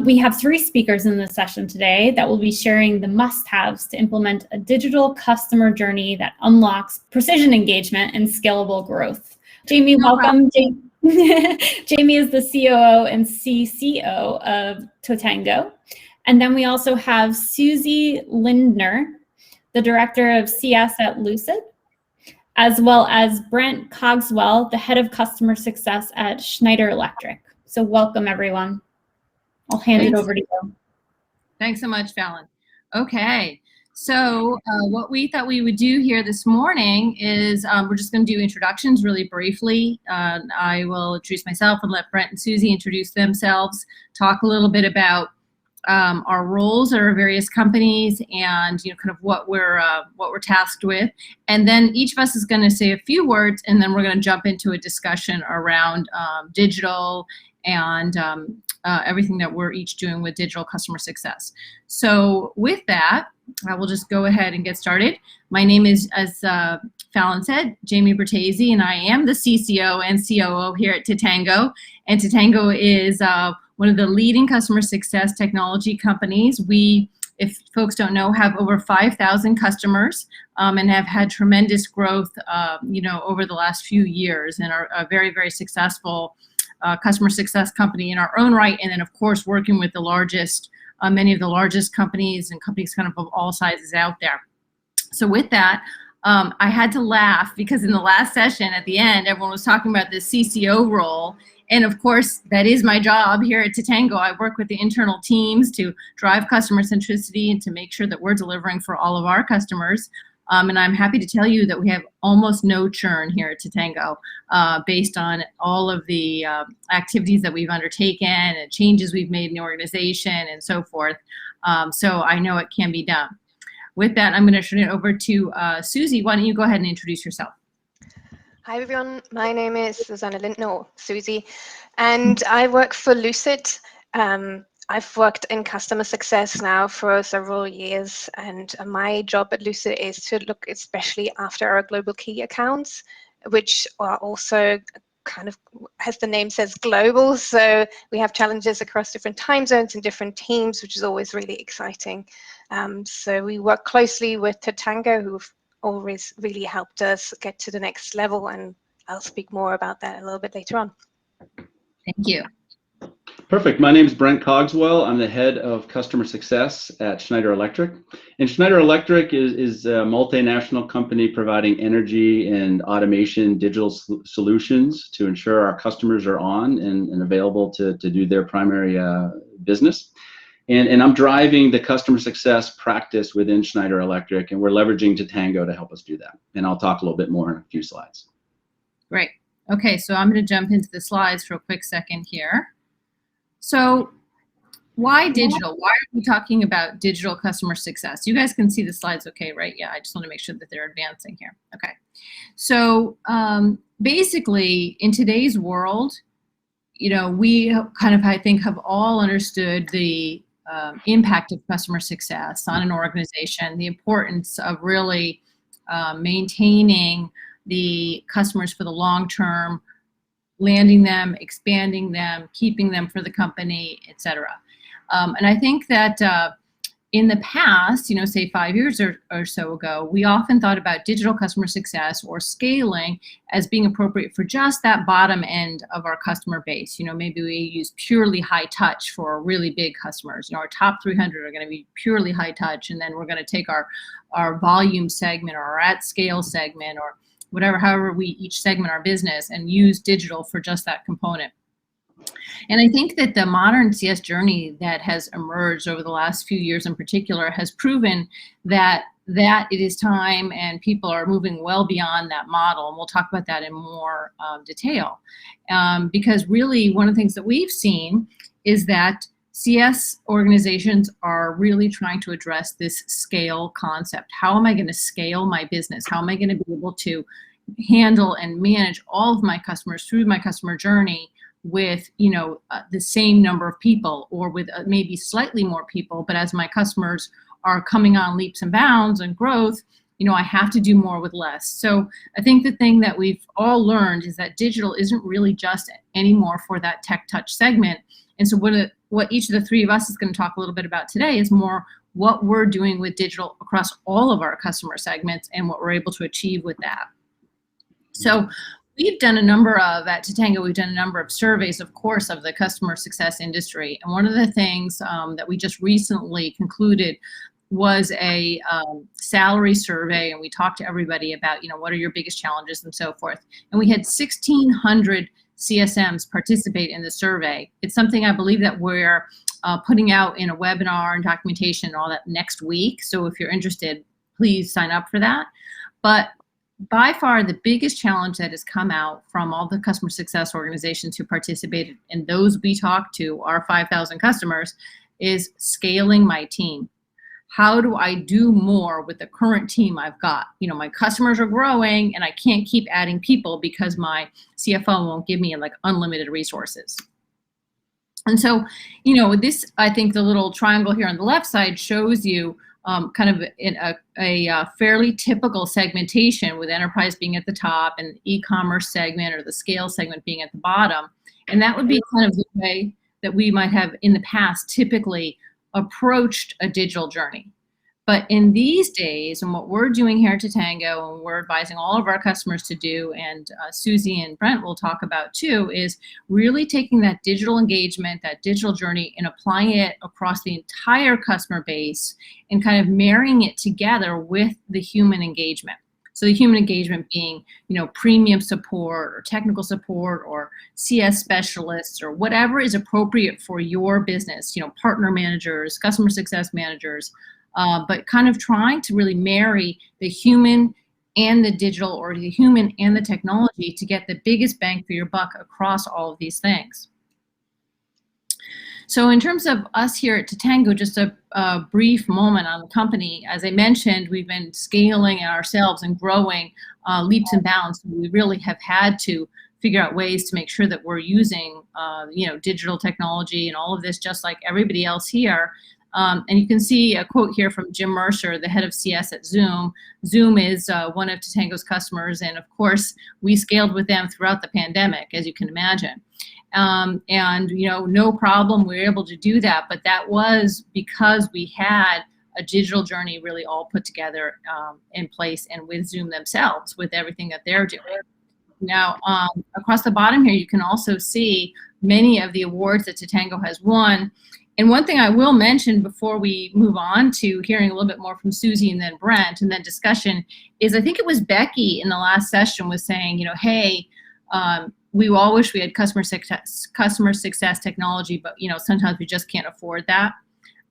We have 3 speakers in this session today that will be sharing the must-haves to implement a digital customer journey that unlocks precision engagement and scalable growth. Jamie, welcome. Jamie is the COO and CCO of Totango. And then we also have Susan Lindner, the Director of CS at Lucid, as well as Brent Cogswell, the Head of Customer Success at Schneider Electric. So welcome, everyone. I'll hand it over to you. Thanks so much, Fallon. Okay, so what we thought we would do here this morning is we're just going to do introductions really briefly. I will introduce myself and let Brent and Susie introduce themselves, talk a little bit about our roles at our various companies and kind of what we're tasked with, and then each of us is going to say a few words, and then we're going to jump into a discussion around digital and everything that we're each doing with digital customer success. So with that, I will just go ahead and get started. My name is, as Fallon said, Jamie Bertasi, and I am the CCO and COO here at Totango. And Totango is one of the leading customer success technology companies. We, if folks don't know, have over 5,000 customers and have had tremendous growth, over the last few years, and are a very, very successful customer success company in our own right. And then, of course, working with the largest, many of the largest companies and companies kind of all sizes out there. So with that, I had to laugh because in the last session at the end, everyone was talking about the CCO role. And of course, that is my job here at Totango. I work with the internal teams to drive customer centricity and to make sure that we're delivering for all of our customers. And I'm happy to tell you that we have almost no churn here at Totango based on all of the activities that we've undertaken and changes we've made in the organization and so forth. So I know it can be done. With that, I'm going to turn it over to Susie. Why don't you go ahead and introduce yourself? Hi everyone, my name is Susanna Lintner, or Susie, and I work for Lucid. I've worked in customer success now for several years, and my job at Lucid is to look especially after our global key accounts, which are also kind of, as the name says, global. So we have challenges across different time zones and different teams, which is always really exciting. So we work closely with Totango, who've always really helped us get to the next level, and I'll speak more about that a little bit later on. Thank you. Perfect. My name is Brent Cogswell. I'm the head of customer success at Schneider Electric. And Schneider Electric is a multinational company providing energy and automation digital solutions to ensure our customers are on and available to do their primary business. And I'm driving the customer success practice within Schneider Electric, and we're leveraging Totango to help us do that. And I'll talk a little bit more in a few slides. Great. Okay, so I'm going to jump into the slides for a quick second here. So why digital? Why are we talking about digital customer success? You guys can see the slides okay, right? Yeah, I just want to make sure that they're advancing here. Okay. So basically, in today's world, we kind of, I think, have all understood the impact of customer success on an organization, the importance of really maintaining the customers for the long term, landing them, expanding them, keeping them for the company, et cetera. And I think that in the past, say 5 years or so ago, we often thought about digital customer success or scaling as being appropriate for just that bottom end of our customer base. Maybe we use purely high touch for really big customers. Our top 300 are going to be purely high touch, and then we're going to take our volume segment or our at scale segment or whatever, however we each segment our business and use digital for just that component. And I think that the modern CS journey that has emerged over the last few years in particular has proven that it is time and people are moving well beyond that model. And we'll talk about that in more detail. Because really one of the things that we've seen is that CS organizations are really trying to address this scale concept. How am I going to scale my business? How am I going to be able to handle and manage all of my customers through my customer journey with the same number of people, or with maybe slightly more people, but as my customers are coming on leaps and bounds and growth, I have to do more with less. So I think the thing that we've all learned is that digital isn't really just anymore for that tech touch segment. And so what what each of the three of us is going to talk a little bit about today is more what we're doing with digital across all of our customer segments and what we're able to achieve with that. So we've done a number of, at Totango, we've done a number of surveys, of course, of the customer success industry. And one of the things that we just recently concluded was a salary survey, and we talked to everybody about, what are your biggest challenges and so forth. And we had 1,600 CSMs participate in the survey. It's something I believe that we're putting out in a webinar and documentation and all that next week. So if you're interested, please sign up for that. But by far the biggest challenge that has come out from all the customer success organizations who participated and those we talked to, our 5,000 customers, is scaling my team. How do I do more with the current team I've got? My customers are growing and I can't keep adding people because my CFO won't give me like unlimited resources. And so, this, I think the little triangle here on the left side shows you kind of in a fairly typical segmentation, with enterprise being at the top and e-commerce segment or the scale segment being at the bottom. And that would be kind of the way that we might have in the past typically approached a digital journey. But in these days, and what we're doing here at Totango, and we're advising all of our customers to do, and Susie and Brent will talk about too, is really taking that digital engagement, that digital journey, and applying it across the entire customer base and kind of marrying it together with the human engagement. So the human engagement being, premium support or technical support or CS specialists or whatever is appropriate for your business, partner managers, customer success managers, but kind of trying to really marry the human and the digital, or the human and the technology, to get the biggest bang for your buck across all of these things. So in terms of us here at Totango, just a brief moment on the company. As I mentioned, we've been scaling ourselves and growing leaps and bounds. We really have had to figure out ways to make sure that we're using digital technology and all of this just like everybody else here. And you can see a quote here from Jim Mercer, the head of CS at Zoom. Zoom is one of Totango's customers, and of course, we scaled with them throughout the pandemic, as you can imagine. And no problem, we were able to do that, but that was because we had a digital journey really all put together in place, and with Zoom themselves, with everything that they're doing. Now, across the bottom here, you can also see many of the awards that Totango has won. And one thing I will mention before we move on to hearing a little bit more from Susie and then Brent and then discussion is, I think it was Becky in the last session was saying, hey, we all wish we had customer success technology, but sometimes we just can't afford that.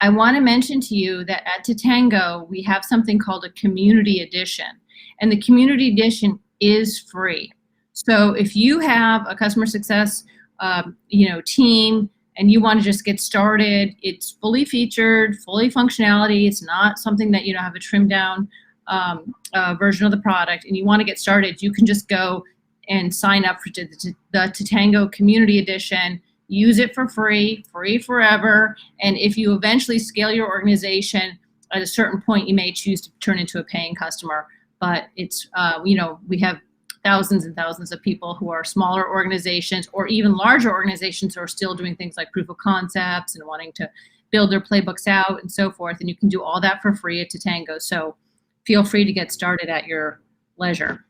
I want to mention to you that at Totango, we have something called a community edition, and the community edition is free. So if you have a customer success team and you want to just get started, it's fully featured, fully functionality. It's not something that have a trimmed down version of the product, and you want to get started, you can just go and sign up for the Totango Community Edition. Use it for free forever. And if you eventually scale your organization, at a certain point, you may choose to turn into a paying customer. But it's, we have thousands and thousands of people who are smaller organizations or even larger organizations who are still doing things like proof of concepts and wanting to build their playbooks out and so forth. And you can do all that for free at Totango. So feel free to get started at your leisure.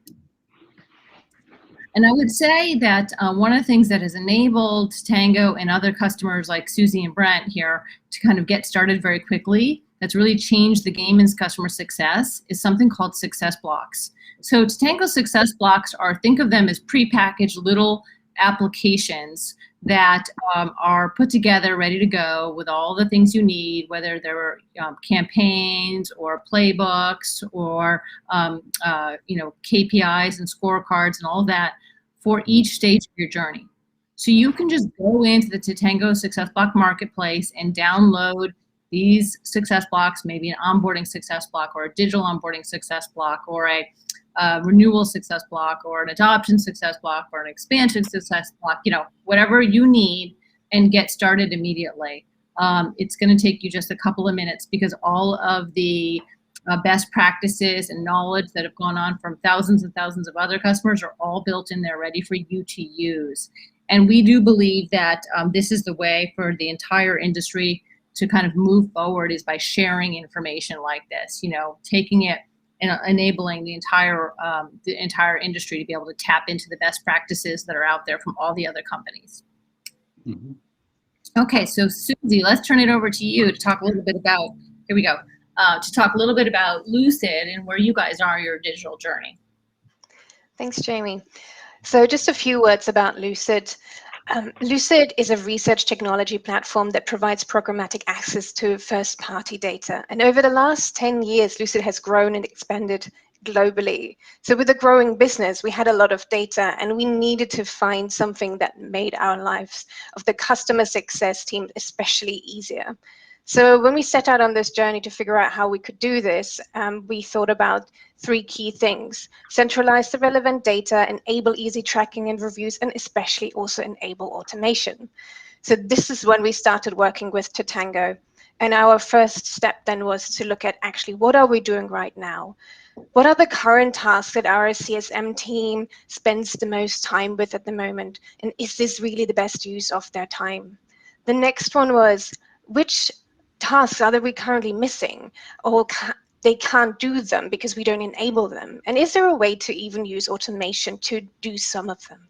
And I would say that one of the things that has enabled Totango and other customers like Susie and Brent here to kind of get started very quickly, that's really changed the game in customer success, is something called success blocks. So Totango success blocks are, think of them as prepackaged little applications that are put together, ready to go with all the things you need, whether they're campaigns or playbooks or KPIs and scorecards and all of that for each stage of your journey. So you can just go into the Totango Success Block Marketplace and download these success blocks, maybe an onboarding success block or a digital onboarding success block or a renewal success block or an adoption success block or an expansion success block, whatever you need, and get started immediately. It's going to take you just a couple of minutes because all of the best practices and knowledge that have gone on from thousands and thousands of other customers are all built in there ready for you to use. And we do believe that this is the way for the entire industry to kind of move forward, is by sharing information like this, taking it and enabling the entire industry to be able to tap into the best practices that are out there from all the other companies. Mm-hmm. Okay, so Susie, let's turn it over to you to talk a little bit about, here we go, to talk a little bit about Lucid and where you guys are in your digital journey. Thanks, Jamie. So just a few words about Lucid. Lucid is a research technology platform that provides programmatic access to first-party data. And over the last 10 years, Lucid has grown and expanded globally. So with a growing business, we had a lot of data, and we needed to find something that made our lives of the customer success team especially easier. So when we set out on this journey to figure out how we could do this, we thought about 3 key things: centralize the relevant data, enable easy tracking and reviews, and especially also enable automation. So this is when we started working with Totango. And our first step then was to look at actually what are we doing right now? What are the current tasks that our CSM team spends the most time with at the moment? And is this really the best use of their time? The next one was, which tasks are we currently missing, or they can't do them because we don't enable them? And is there a way to even use automation to do some of them?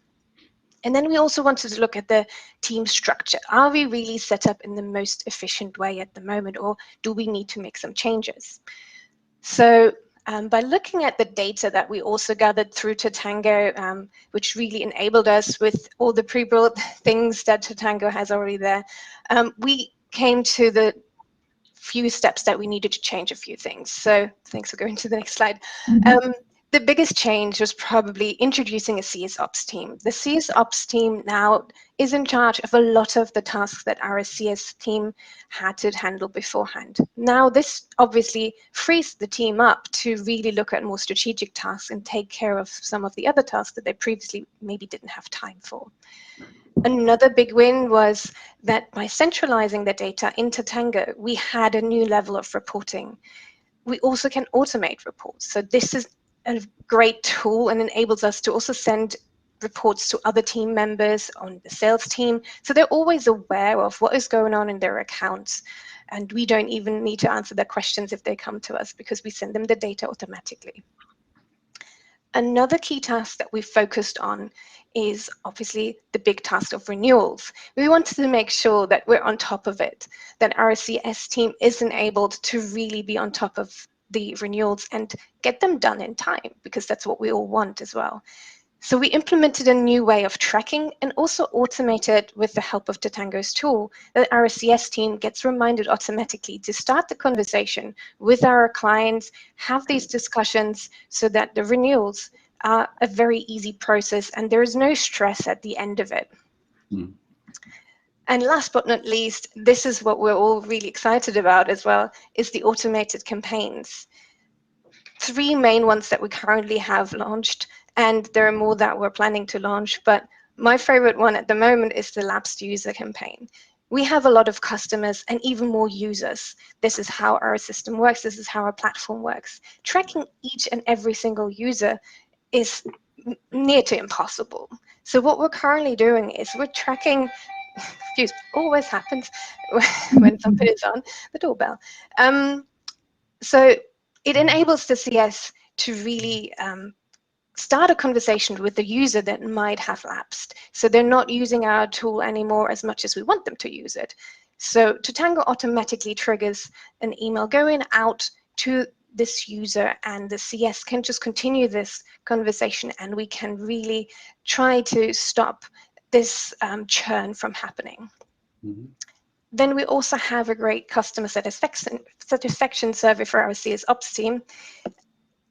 And then we also wanted to look at the team structure. Are we really set up in the most efficient way at the moment, or do we need to make some changes? So by looking at the data that we also gathered through Totango, which really enabled us with all the pre-built things that Totango has already there, we came to the few steps that we needed to change a few things. So thanks for going to the next slide. Mm-hmm. The biggest change was probably introducing a CS Ops team. The CS Ops team now is in charge of a lot of the tasks that our CS team had to handle beforehand. Now this obviously frees the team up to really look at more strategic tasks and take care of some of the other tasks that they previously maybe didn't have time for. Another big win was that by centralizing the data in Totango, we had a new level of reporting. We also can automate reports. So this is a great tool and enables us to also send reports to other team members on the sales team. So they're always aware of what is going on in their accounts. And we don't even need to answer their questions if they come to us, because we send them the data automatically. Another key task that we focused on is obviously the big task of renewals. We wanted to make sure that we're on top of it, that our CS team is enabled to really be on top of the renewals and get them done in time, because that's what we all want as well. So we implemented a new way of tracking and also automated, with the help of Totango's tool, that our CS team gets reminded automatically to start the conversation with our clients, have these discussions, so that the renewals are a very easy process and there is no stress at the end of it. Mm. And last but not least, this is what we're all really excited about as well, is the automated campaigns. 3 main ones that we currently have launched, and there are more that we're planning to launch, but my favorite one at the moment is the lapsed user campaign. We have a lot of customers and even more users. This is how our system works. This is how our platform works. Tracking each and every single user is near to impossible. So what we're currently doing is we're tracking, excuse me, always happens when something is on, the doorbell. So it enables the CS to really start a conversation with the user that might have lapsed. So they're not using our tool anymore as much as we want them to use it. So Totango automatically triggers an email going out to this user, and the CS can just continue this conversation, and we can really try to stop this churn from happening. Mm-hmm. Then we also have a great customer satisfaction survey for our CS Ops team.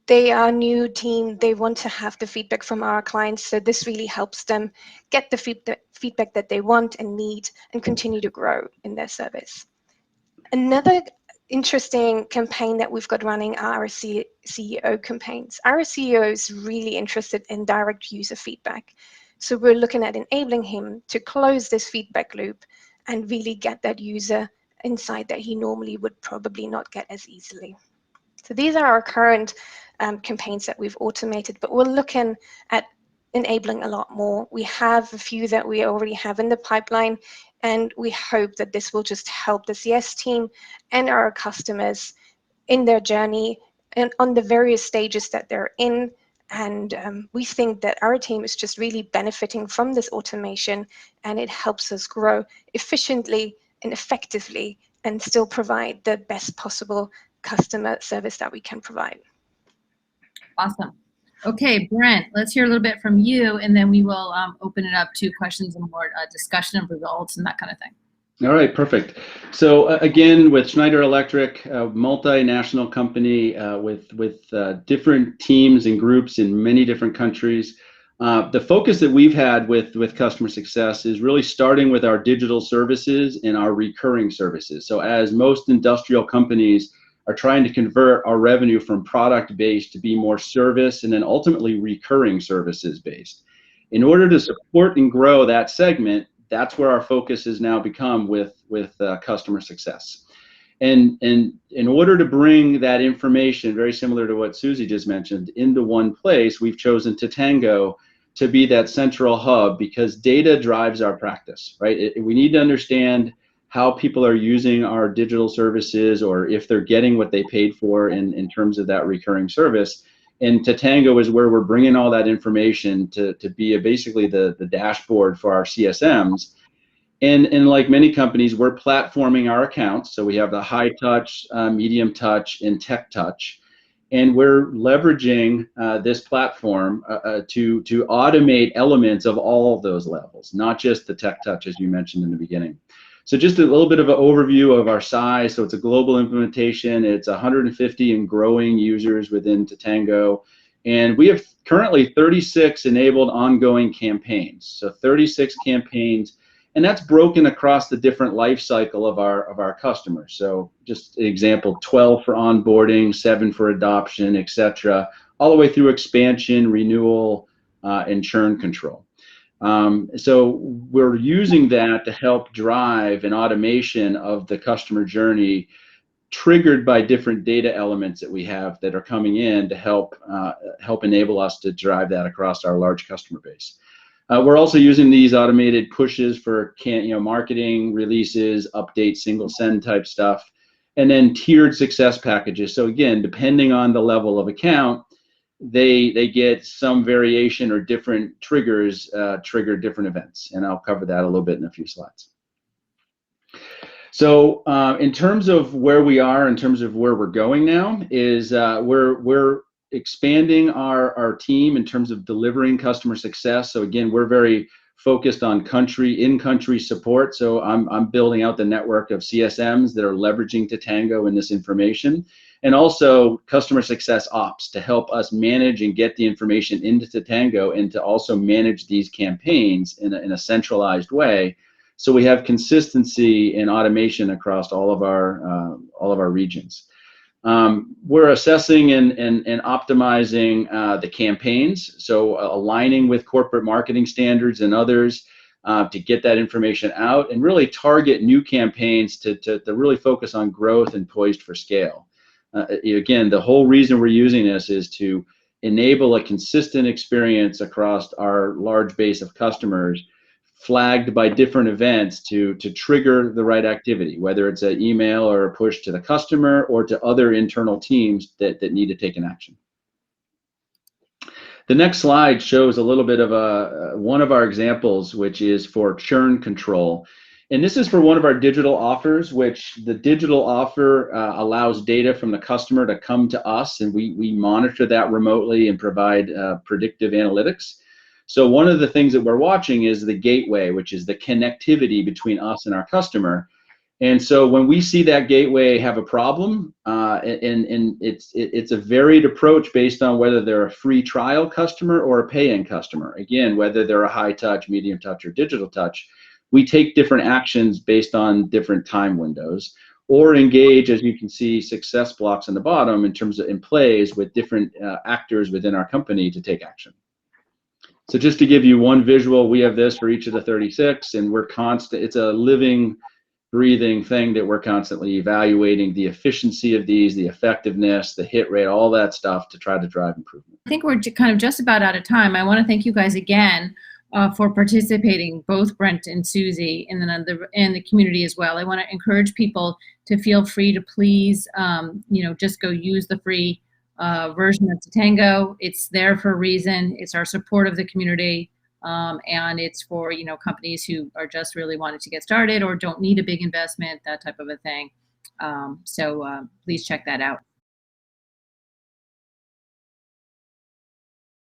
They are a new team. They want to have the feedback from our clients. So this really helps them get the feedback that they want and need and continue to grow in their service. Another interesting campaign that we've got running are our CEO campaigns. Our CEO is really interested in direct user feedback. So we're looking at enabling him to close this feedback loop and really get that user insight that he normally would probably not get as easily. So these are our current campaigns that we've automated, but we're looking at enabling a lot more. We have a few that we already have in the pipeline, and we hope that this will just help the CS team and our customers in their journey and on the various stages that they're in. And we think that our team is just really benefiting from this automation, and it helps us grow efficiently and effectively and still provide the best possible customer service that we can provide. Awesome. Okay, Brent, let's hear a little bit from you, and then we will open it up to questions and more discussion of results and that kind of thing. All right, perfect. So again, with Schneider Electric, a multinational company with different teams and groups in many different countries, the focus that we've had with customer success is really starting with our digital services and our recurring services. So as most industrial companies are trying to convert our revenue from product-based to be more service and then ultimately recurring services-based. In order to support and grow that segment, that's where our focus has now become with customer success. And in order to bring that information, very similar to what Susie just mentioned, into one place, we've chosen Totango to be that central hub, because data drives our practice, right? We need to understand how people are using our digital services, or if they're getting what they paid for in terms of that recurring service. And Totango is where we're bringing all that information to be basically the dashboard for our CSMs. And like many companies, we're platforming our accounts. So we have the high touch, medium touch, and tech touch. And we're leveraging this platform to automate elements of all of those levels, not just the tech touch, as you mentioned in the beginning. So just a little bit of an overview of our size. So it's a global implementation. It's 150 and growing users within Totango. And we have currently 36 enabled ongoing campaigns. So 36 campaigns, and that's broken across the different life cycle of our customers. So just an example, 12 for onboarding, 7 for adoption, etc., all the way through expansion, renewal, and churn control. So we're using that to help drive an automation of the customer journey, triggered by different data elements that we have that are coming in to help enable us to drive that across our large customer base. We're also using these automated pushes for marketing, releases, updates, single send type stuff, and then tiered success packages. So again, depending on the level of account, they get some variation or different triggers trigger different events, and I'll cover that a little bit in a few slides. So in terms of where we are, in terms of where we're going now, is we're expanding our team in terms of delivering customer success. So again, we're very focused on in-country support. So I'm building out the network of CSMs that are leveraging Totango and this information, and also customer success ops to help us manage and get the information into Totango, and to also manage these campaigns in a centralized way, so we have consistency and automation across all of our regions. We're assessing and optimizing the campaigns, so aligning with corporate marketing standards and others to get that information out, and really target new campaigns to really focus on growth and poised for scale. Again, the whole reason we're using this is to enable a consistent experience across our large base of customers, flagged by different events to trigger the right activity, whether it's an email or a push to the customer or to other internal teams that need to take an action. The next slide shows a little bit of one of our examples, which is for churn control. And this is for one of our digital offers, which the digital offer allows data from the customer to come to us, and we monitor that remotely and provide predictive analytics. So one of the things that we're watching is the gateway, which is the connectivity between us and our customer. And so when we see that gateway have a problem, and it's a varied approach based on whether they're a free trial customer or a pay-in customer. Again, whether they're a high touch, medium touch, or digital touch, we take different actions based on different time windows, or engage, as you can see, success blocks on the bottom in terms of in plays with different actors within our company to take action. So just to give you one visual, we have this for each of the 36, and we're constant. It's a living, breathing thing that we're constantly evaluating the efficiency of these, the effectiveness, the hit rate, all that stuff to try to drive improvement. I think we're kind of just about out of time. I want to thank you guys again for participating, both Brent and Susie, and then the community as well. I want to encourage people to feel free to please, just go use the free version of Totango. It's there for a reason. It's our support of the community, and it's for companies who are just really wanting to get started or don't need a big investment, that type of a thing. So please check that out.